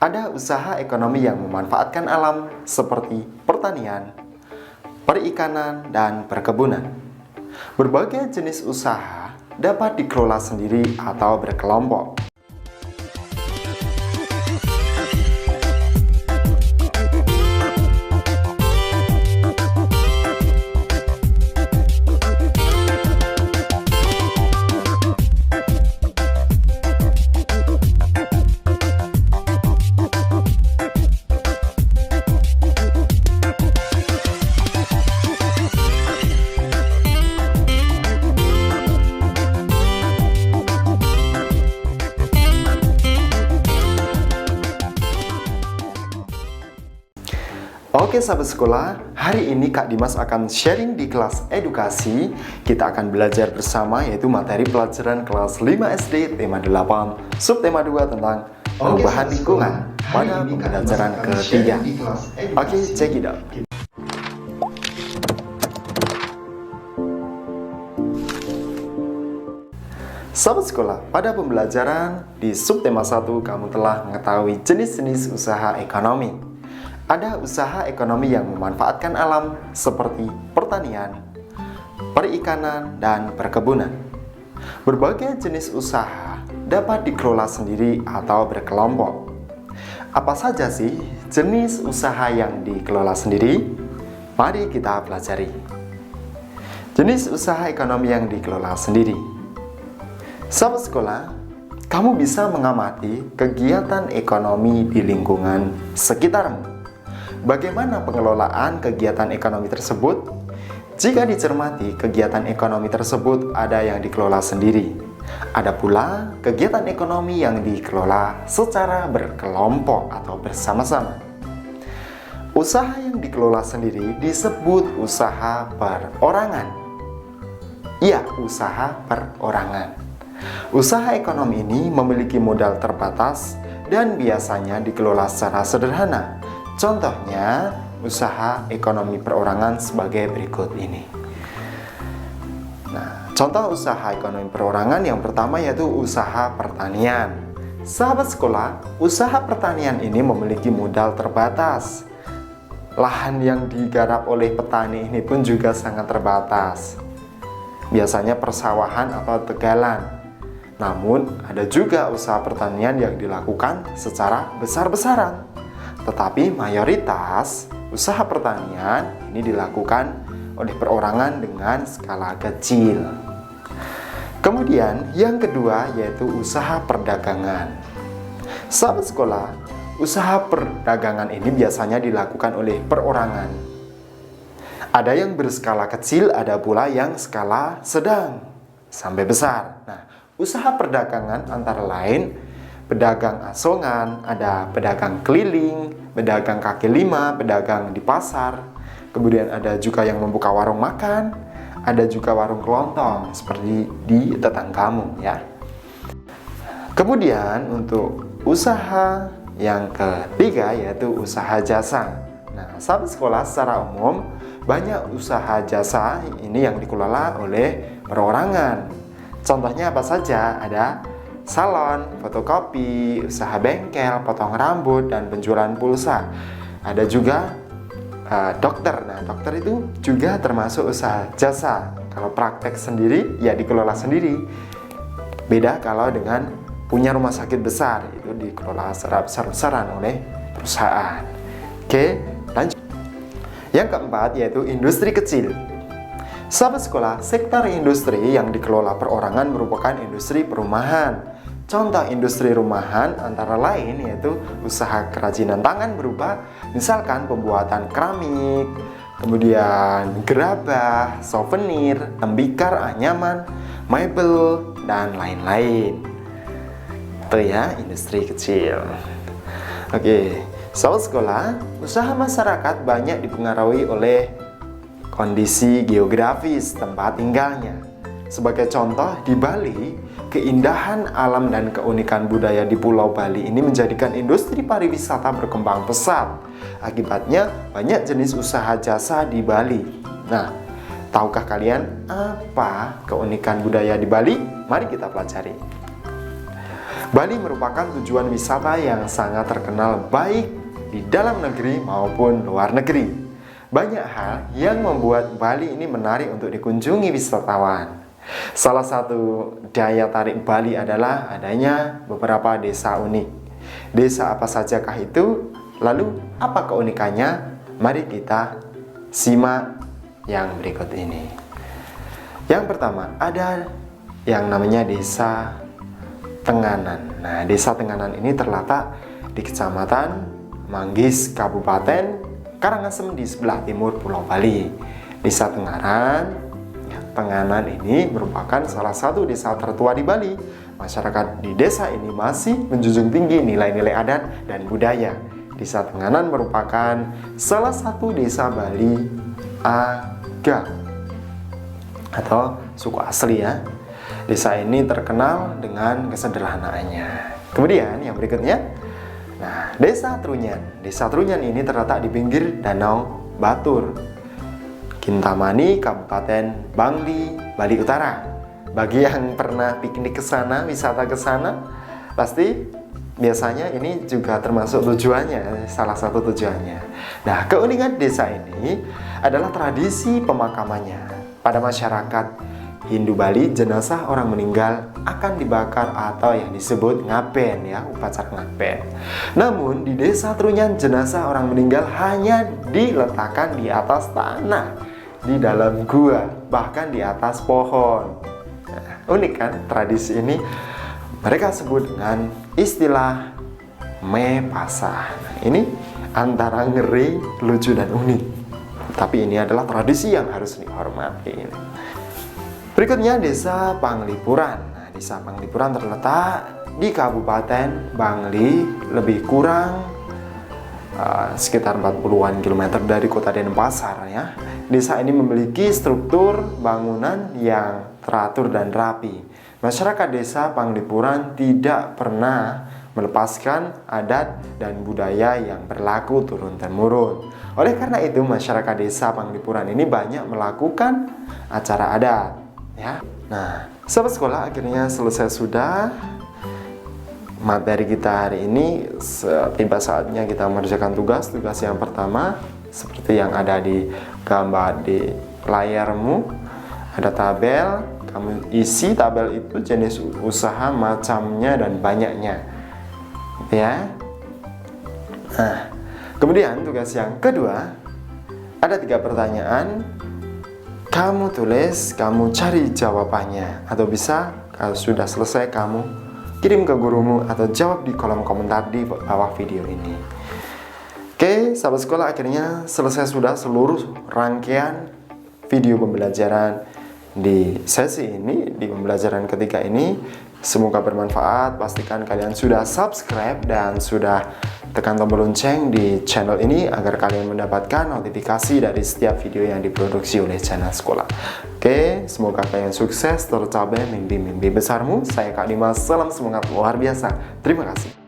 Ada usaha ekonomi yang memanfaatkan alam seperti pertanian, perikanan, dan perkebunan. Berbagai jenis usaha dapat dikelola sendiri atau berkelompok. Oke sahabat sekolah, hari ini Kak Dimas akan sharing di kelas edukasi. Kita akan belajar bersama yaitu materi pelajaran kelas 5 SD tema 8 subtema 2 tentang perubahan lingkungan pada pembelajaran ketiga. Oke, check it out. Sahabat sekolah, pada pembelajaran di subtema 1 kamu telah mengetahui jenis-jenis usaha ekonomi. Ada usaha ekonomi yang memanfaatkan alam seperti pertanian, perikanan, dan perkebunan. Berbagai jenis usaha dapat dikelola sendiri atau berkelompok. Apa saja sih jenis usaha yang dikelola sendiri? Mari kita pelajari. Jenis usaha ekonomi yang dikelola sendiri. Sahabat sekolah, kamu bisa mengamati kegiatan ekonomi di lingkungan sekitarmu. Bagaimana pengelolaan kegiatan ekonomi tersebut? Jika dicermati, kegiatan ekonomi tersebut ada yang dikelola sendiri. Ada pula kegiatan ekonomi yang dikelola secara berkelompok atau bersama-sama. Usaha yang dikelola sendiri disebut usaha perorangan. Iya, usaha perorangan. Usaha ekonomi ini memiliki modal terbatas dan biasanya dikelola secara sederhana. Contohnya, usaha ekonomi perorangan sebagai berikut ini. Nah, contoh usaha ekonomi perorangan yang pertama yaitu usaha pertanian. Sahabat sekolah, usaha pertanian ini memiliki modal terbatas. Lahan yang digarap oleh petani ini pun juga sangat terbatas. Biasanya persawahan atau tegalan. Namun, ada juga usaha pertanian yang dilakukan secara besar-besaran. Tetapi mayoritas usaha pertanian ini dilakukan oleh perorangan dengan skala kecil. Kemudian yang kedua yaitu usaha perdagangan. Sahabat sekolah, usaha perdagangan ini biasanya dilakukan oleh perorangan. Ada yang berskala kecil, ada pula yang skala sedang sampai besar. Nah, usaha perdagangan antara lain pedagang asongan, ada pedagang keliling, pedagang kaki lima, pedagang di pasar. Kemudian ada juga yang membuka warung makan, ada juga warung kelontong seperti di tetanggamu ya. Kemudian untuk usaha yang ketiga yaitu usaha jasa. Nah, sahabat sekolah secara umum banyak usaha jasa ini yang dikelola oleh perorangan. Contohnya apa saja? Ada salon, fotokopi, usaha bengkel, potong rambut, dan penjualan pulsa. Ada juga dokter. Nah, dokter itu juga termasuk usaha jasa. Kalau praktek sendiri, ya dikelola sendiri. Beda kalau dengan punya rumah sakit besar, itu dikelola secara besar-besaran oleh perusahaan. Oke, lanjut. Yang keempat yaitu industri kecil. Sahabat sekolah, sektor industri yang dikelola perorangan merupakan industri perumahan. Contoh industri rumahan antara lain yaitu usaha kerajinan tangan berupa misalkan pembuatan keramik, kemudian gerabah, souvenir, tembikar, anyaman, mebel, dan lain-lain. Itu ya, industri kecil. Oke, sahabat sekolah, usaha masyarakat banyak dipengaruhi oleh kondisi geografis tempat tinggalnya. Sebagai contoh, di Bali, keindahan alam dan keunikan budaya di Pulau Bali ini menjadikan industri pariwisata berkembang pesat. Akibatnya, banyak jenis usaha jasa di Bali. Nah, tahukah kalian apa keunikan budaya di Bali? Mari kita pelajari. Bali merupakan tujuan wisata yang sangat terkenal baik di dalam negeri maupun luar negeri. Banyak hal yang membuat Bali ini menarik untuk dikunjungi wisatawan. Salah satu daya tarik Bali adalah adanya beberapa desa unik. Desa apa sajakah itu? Lalu apa keunikannya? Mari kita simak yang berikut ini. Yang pertama, ada yang namanya Desa Tenganan. Nah, Desa Tenganan ini terletak di Kecamatan Manggis, Kabupaten Karangasem di sebelah timur Pulau Bali. Desa Tenganan ini merupakan salah satu desa tertua di Bali. Masyarakat di desa ini masih menjunjung tinggi nilai-nilai adat dan budaya. Desa Tenganan merupakan salah satu desa Bali Aga atau suku asli ya. Desa ini terkenal dengan kesederhanaannya. Kemudian yang berikutnya, nah, Desa Trunyan. Desa Trunyan ini terletak di pinggir Danau Batur, Kintamani, Kabupaten Bangli, Bali Utara. Bagi yang pernah piknik ke sana, wisata ke sana, pasti biasanya ini juga termasuk tujuannya, salah satu tujuannya. Nah, keunikan desa ini adalah tradisi pemakamannya. Pada masyarakat Hindu Bali, jenazah orang meninggal akan dibakar atau yang disebut ngaben ya, upacara ngaben. Namun di Desa Trunyan, jenazah orang meninggal hanya diletakkan di atas tanah, di dalam gua, bahkan di atas pohon. Nah, unik kan tradisi ini? Mereka sebut dengan istilah mepasah. Nah, ini antara ngeri, lucu dan unik. Tapi ini adalah tradisi yang harus dihormati. Berikutnya Desa Panglipuran. Nah, Desa Panglipuran terletak di Kabupaten Bangli, lebih kurang sekitar 40-an kilometer dari kota Denpasar ya. Desa ini memiliki struktur bangunan yang teratur dan rapi. Masyarakat Desa Panglipuran tidak pernah melepaskan adat dan budaya yang berlaku turun-temurun. Oleh karena itu, masyarakat Desa Panglipuran ini banyak melakukan acara adat. Ya. Nah, sahabat sekolah, akhirnya selesai sudah materi kita hari ini. Tiba saatnya kita mengerjakan tugas yang pertama seperti yang ada di gambar di layarmu. Ada tabel, kamu isi tabel itu jenis usaha, macamnya dan banyaknya. Ya. Nah, kemudian tugas yang kedua ada 3 pertanyaan. Kamu tulis, kamu cari jawabannya, atau bisa kalau sudah selesai kamu kirim ke gurumu atau jawab di kolom komentar di bawah video ini. Oke, sahabat sekolah, akhirnya selesai sudah seluruh rangkaian video pembelajaran di sesi ini, di pembelajaran ketiga ini. Semoga bermanfaat. Pastikan kalian sudah subscribe dan sudah tekan tombol lonceng di channel ini agar kalian mendapatkan notifikasi dari setiap video yang diproduksi oleh channel sekolah. Oke, semoga kalian sukses tercapai mimpi-mimpi besarmu. Saya Kak Dimas, salam semangat luar biasa. Terima kasih.